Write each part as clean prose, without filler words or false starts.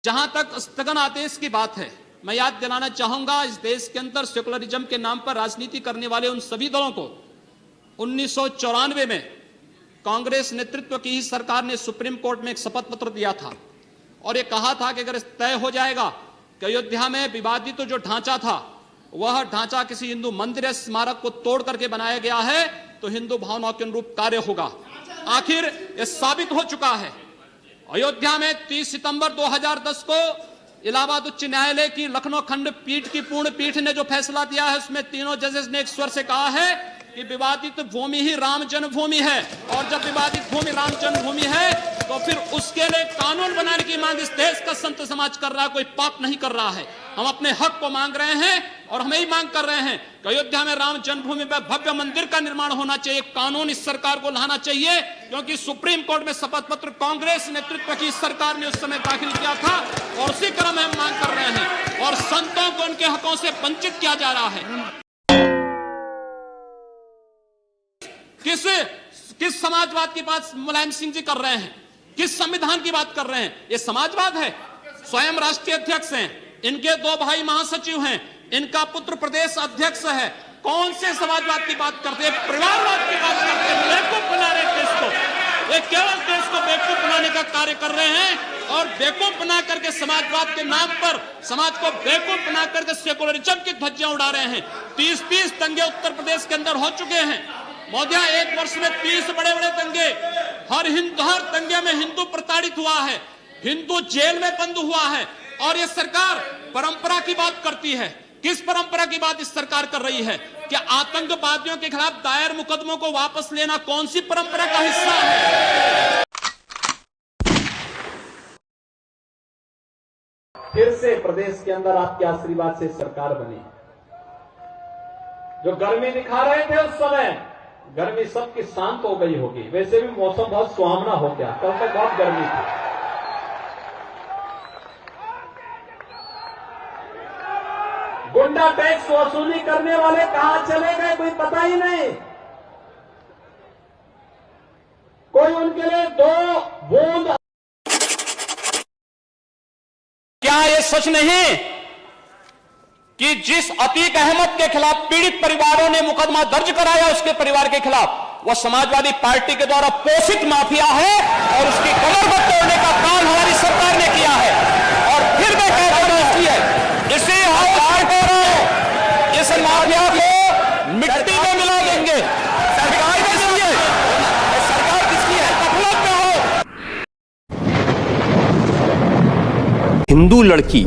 जहां तक स्थगन आदेश की बात है, मैं याद दिलाना चाहूंगा, इस देश के अंदर सेकुलरिज्म के नाम पर राजनीति करने वाले उन सभी दलों को 1994 में कांग्रेस नेतृत्व की ही सरकार ने सुप्रीम कोर्ट में एक शपथ पत्र दिया था और ये कहा था कि अगर तय हो जाएगा कि अयोध्या में विवादित जो ढांचा था वह ढांचा किसी हिंदू मंदिर या स्मारक को तोड़ करके बनाया गया है तो हिंदू भावनाओं के अनुरूप कार्य होगा। आखिर यह साबित हो चुका है। अयोध्या में 30 सितंबर 2010 को इलाहाबाद उच्च न्यायालय की लखनऊ खंड पीठ की पूर्ण पीठ ने जो फैसला दिया है उसमें तीनों जजेस ने एक स्वर से कहा है कि विवादित भूमि ही राम जन्मभूमि है और जब विवादित भूमि राम जन्मभूमि है तो फिर उसके लिए कानून बनाने की मांग इस देश का संत समाज कर रहा है, कोई पाप नहीं कर रहा है। हम अपने हक को मांग रहे हैं और हम यही मांग कर रहे हैं कि अयोध्या में राम जन्मभूमि पर भव्य मंदिर का निर्माण होना चाहिए, कानून इस सरकार को लाना चाहिए, क्योंकि सुप्रीम कोर्ट में शपथ पत्र कांग्रेस नेतृत्व की सरकार ने उस समय दाखिल किया था और उसी क्रम में हम मांग कर रहे हैं और संतों को उनके हकों से वंचित किया जा रहा है। किस समाजवाद की बात मुलायम सिंह जी कर रहे हैं, किस संविधान की बात कर रहे हैं? ये समाजवाद है। स्वयं राष्ट्रीय अध्यक्ष हैं, इनके 2 भाई महासचिव हैं, इनका पुत्र प्रदेश अध्यक्ष है। कौन से समाजवाद की बात करते हैं? परिवारवाद की बात करते हैं। बेवकूफ बना रहे देश को, ये केवल देश को बेवकूफ बनाने का कार्य कर रहे हैं और बेवकूफ बना करके समाजवाद के नाम पर समाज को बेवकूफ बना करके सेकुलरिज्म की धज्जियां उड़ा रहे हैं। 30 दंगे उत्तर प्रदेश के अंदर हो चुके हैं। मोदिया 1 वर्ष में 30 बड़े बड़े दंगे, हर दंगे में हिंदू प्रताड़ित हुआ है, हिंदू जेल में बंद हुआ है और ये सरकार परंपरा की बात करती है। किस परंपरा की बात इस सरकार कर रही है? क्या आतंकवादियों के खिलाफ दायर मुकदमों को वापस लेना कौन सी परंपरा का हिस्सा है? फिर से प्रदेश के अंदर आपके आशीर्वाद से सरकार बनी। जो गर्मी दिखा रहे थे उस समय, गर्मी सबकी शांत हो गई होगी। वैसे भी मौसम बहुत सुहावना हो गया, कल तक बहुत गर्मी थी। गुंडा टैक्स वसूली करने वाले कहां चले गए कोई पता ही नहीं। कोई उनके लिए 2 बूंद। क्या ये सच नहीं कि जिस अतीक अहमद के खिलाफ पीड़ित परिवारों ने मुकदमा दर्ज कराया उसके परिवार के खिलाफ, वह समाजवादी पार्टी के द्वारा पोषित माफिया है और उसकी कमर को तोड़ने का काम हमारी सरकार ने किया है। और फिर मैं कहता हूं इसे हटाकर इस माफिया को मिट्टी में मिला देंगे। सरकार किसकी है? सरकार किसकी है? गफलत में हो। हिंदू लड़की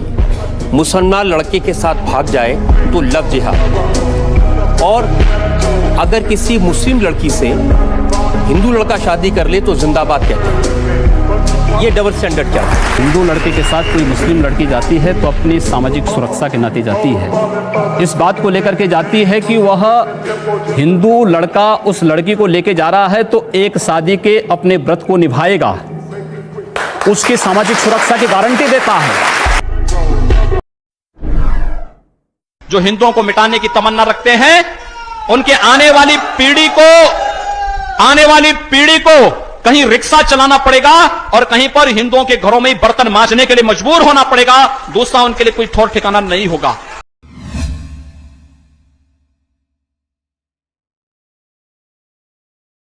मुसलमान लड़के के साथ भाग जाए तो लव जिहाद, और अगर किसी मुस्लिम लड़की से हिंदू लड़का शादी कर ले तो जिंदाबाद कहते हैं। ये डबल स्टैंडर्ड क्या है? हिंदू लड़के के साथ कोई मुस्लिम लड़की जाती है तो अपनी सामाजिक सुरक्षा के नाते जाती है। इस बात को लेकर के जाती है कि वह हिंदू लड़का उस लड़की को लेके जा रहा है तो एक शादी के अपने व्रत को निभाएगा, उसकी सामाजिक सुरक्षा की गारंटी देता है। जो हिंदुओं को मिटाने की तमन्ना रखते हैं उनके आने वाली पीढ़ी को कहीं रिक्शा चलाना पड़ेगा और कहीं पर हिंदुओं के घरों में ही बर्तन मांजने के लिए मजबूर होना पड़ेगा। दूसरा उनके लिए कोई ठौर ठिकाना नहीं होगा।